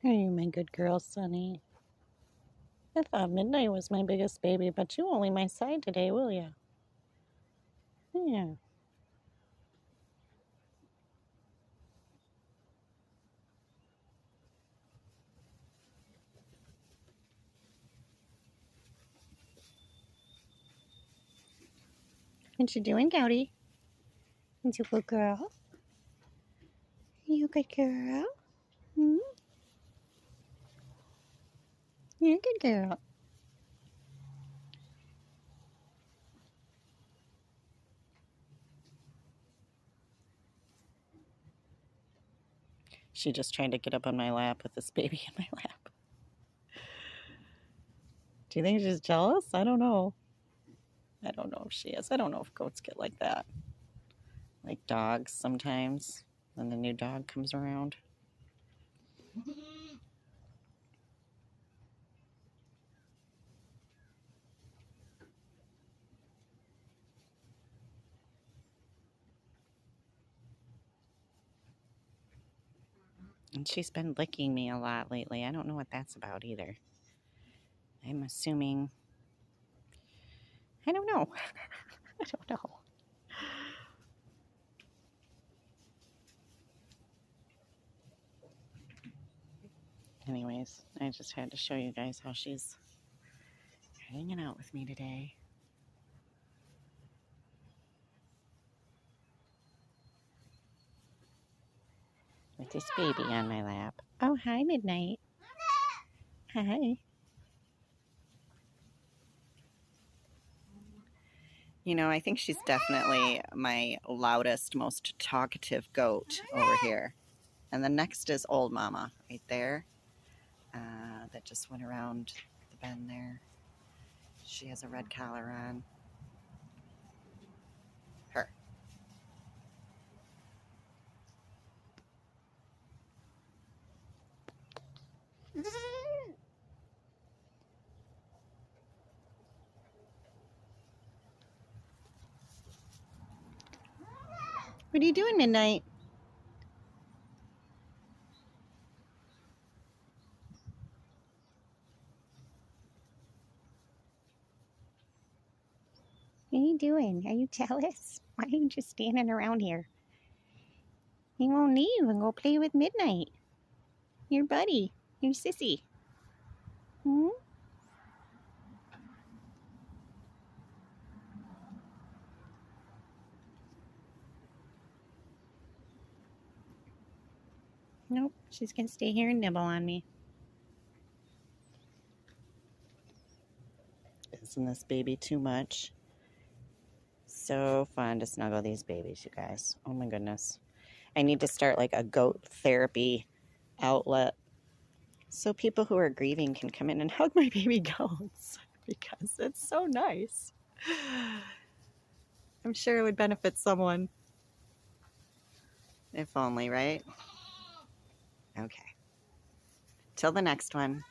Are you my good girl, Sunny? I thought Midnight was my biggest baby, but you only my side today, will ya? Yeah. What you doing, Gouty? You a good girl? You a good girl? Hmm? You're a good girl. She just trying to get up on my lap with this baby in my lap. Do you think she's jealous? I don't know. I don't know if she is. I don't know if goats get like that. Like dogs sometimes when the new dog comes around. And she's been licking me a lot lately. I don't know what that's about either. I'm assuming. I don't know. I don't know. Anyways, I just had to show you guys how she's hanging out with me today. With this baby on my lap. Oh, hi, Midnight. Hi. You know, I think she's definitely my loudest, most talkative goat over here. And the next is Old Mama right there. That just went around the bend there. She has a red collar on. Her. What are you doing, Midnight? What are you doing? Are you jealous? Why are you just standing around here? You won't leave and go play with Midnight. Your buddy. Your sissy. Hmm? Nope, she's gonna stay here and nibble on me. Isn't this baby too much? So fun to snuggle these babies, you guys. Oh my goodness. I need to start like a goat therapy outlet so people who are grieving can come in and hug my baby goats because it's so nice. I'm sure it would benefit someone. If only, right? Okay. Till the next one.